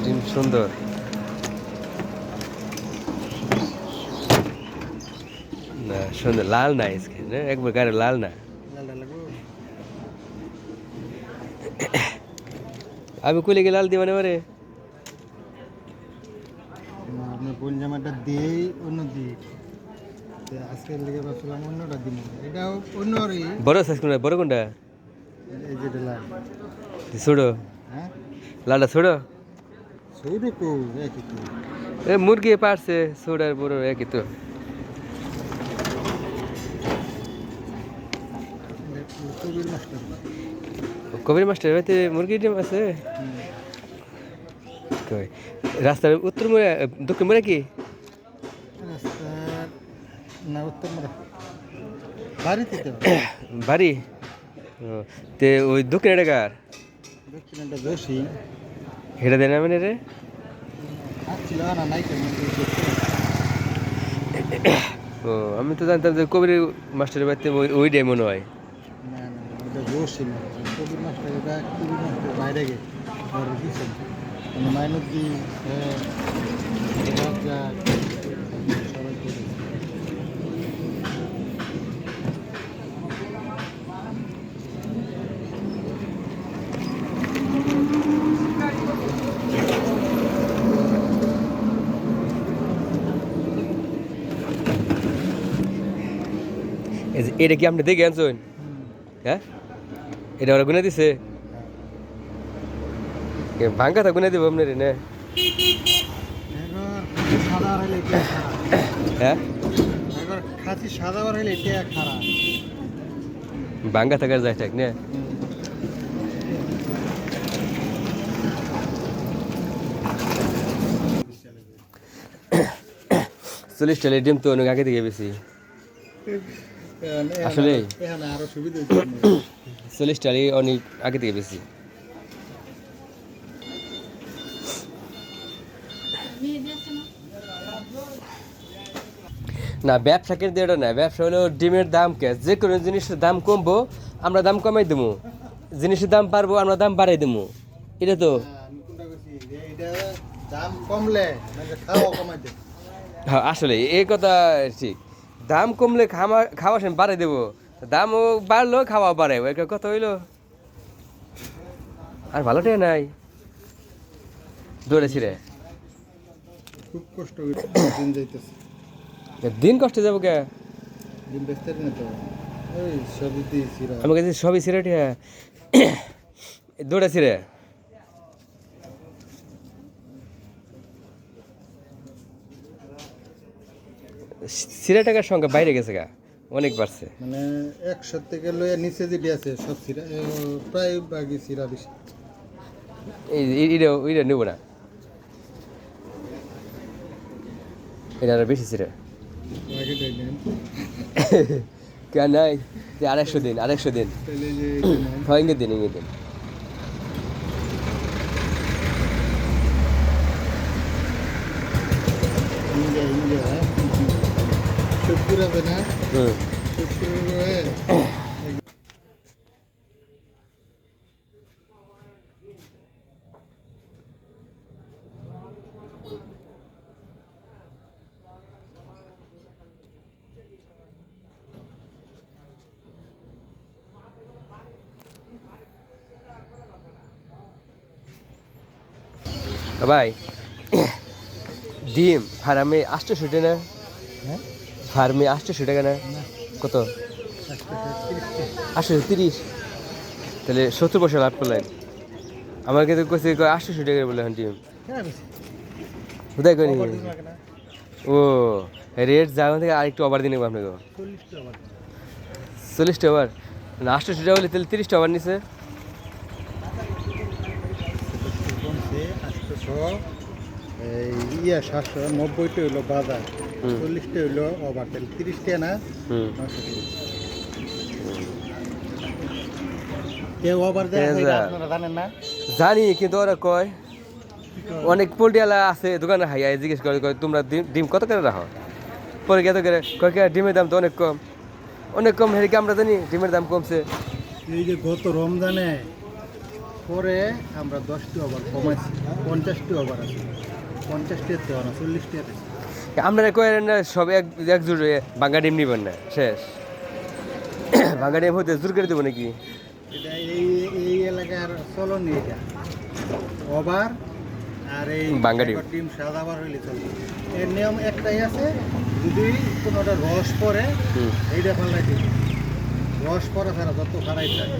ডিম সুন্দর। না সুন্দর, লাল না আজকে না, একবার গাড়ি লাল না। আমি কইলে কি লাল দিবানে পারে? আপনি কোন জামাটা দিয়েই অন্য দিই আজকের লেগে ভাবছিলাম অন্যটা দিন, এটাও অন্যরই। বড় সাইজ কোনটা, বড় কোনটা? এই যেটা লাল। ছোড়ো, হ্যাঁ লালটা ছোড়ো। সৌরভ একই তো। এ মুরগি পারছে, ছোট আর বড় একই তো। কবির মাস্টার। কবির মাস্টার হইতে মুরগির ডিম আছে? কই রাস্তার উত্তর মোড়ে, দক্ষিণ মোড়ে কি রাস্তার না উত্তর মোড়া বাড়িতে তো বাড়ি? ও, তে ওই দক্ষিণ এলাকার দক্ষিণটা দোষী হেঁটে দেয় না মানে রে? ছিল না নাই কেমন। ও আমি তো জানতাম যে কবির মাস্টারের বাড়িতে ওইটাই মনে হয়। না না ওটা দোষী না, কবির মাস্টার এটা কবির মাস্টার বাইরে গে ঘরে দিয়েছেন মানে মাইনুদ্দি সবাই করে। এটা কি আপনি দেখে আনছেন? হ্যাঁ, এটা ওরা গুনে দিছে? ভাঙ্গা তা গুনে দিব আপনার না? এবার সাদা হইলে এটা খারাপ। হ্যাঁ, এবার খাসি সাদা হইলে এটা খারাপ। ভাঙ্গা থাকার যায় ঠিক না? চল্লিশ টাকা ডিম তো অনেক আগে থেকে বেশি আসলে। এখানে আরো সুবিধা হচ্ছে। 40 টাকা অনেক আগে থেকে বেশি। না ব্যবসা কিন্তু এটা না, ব্যবসা হলো ডিমের দাম কে, যে কোনো জিনিসের দাম কমবো আমরা দাম কমাই দেবো, জিনিসের দাম পারবো আমরা দাম বাড়াই দেবো, এটা তো। আমি কোনটা কইছি যে এটা দাম কমলে মানে খাওয়া কমাইতে। হ্যাঁ আসলে এই কথা ঠিক, দাম কমলে খাওয়া সে বাড়াই দেবো, দামও বাড়লো খাওয়া বাড়াই ওই কথা হইলো। আর ভালোটাই নাই দৌড়েছি রে, খুব কষ্ট করে দিন যাইতেছে। দিন কষ্টে যাবো কে? দিন বেচতে না তো ওই সবই দিয়েছি রা। আমার কাছে সবই সিরেট, হ্যাঁ দৌড়েছি রে। সিরা টাকার সংখ্যা বাইরে গেছে গা, অনেক বাড়ছে। মানে 100 থেকে লইয়া নিচে যেটি আছে সব সিরা প্রায় বাগি সিরা বেশি। এটা নেবো না, এটা আরো বেশি সিরা। আগে দেখেন কেন নাই? 250 দিন, 250 দিন। তাহলে যে এটা নেন। হয় ইঙ্গিত দিন, ইঙ্গিত দিন। ইন্ডিয়া হ্যাঁ 70 আছে না হুম 70 রয়ে। ভাই ডিম ফার্মে 800 টাকা না? হ্যাঁ ফার্মে 800 টাকা না? না কত? 130 830? তাহলে 70% লাভ করলেন। আমার কিন্তু কইছে 800 টাকা বলে এখন ডিম হ্যাঁ বেশি কোথায় কই নি? ওভার দিন লাগে না ও রেট যাওয়া থেকে আরেকটু ওভার দিয়ে নেবো আপনাকে। 40 টাকা 40টা ওভার না, 800 টাকা বলে তাহলে 30টা ওভার নিছে। কমছে 800 এই ইয়া 790টা হইলো বাজার, 40টা হইলো ওভার, তাহলে 30টা না হুম 930। কেউ ওভার দেয় আপনারা জানেন না? জানি, কিন্তু ওরা কয় অনেক পোল্ট্রিওয়ালা আছে দোকানে হাইয়া জিজ্ঞেস করে কয় তোমরা ডিম কত করে রাখো, পরে কত করে কয় কি ডিমের দাম তো অনেক কম, অনেক কম হেরিকে আমরা জানি ডিমের দাম কমছে। এই যে গত রমজানে পরে আমরা 10টি ওভার কমাইছি, 50টি ওভার আছে, 50টি দেওয়া না, 40টি আছে। আপনারা কয়েন না সব একজোট হয়ে ভাঙ্গা ডিম নিবেন না শেষ ভাঙ্গা ডিম হতে জোর করে দেবো নাকি এটা এই এলাকার চলন এটা ওভার আর এই ভাঙ্গা ডিম। একবার ডিম সাদা বার হইলে চলবে। এর নিয়ম একটাই আছে, যদি কোনোটা রস পরে হুম। এইটা পাল্লাই দিবে, রস পরা ছাড়া যত খারাই থাকে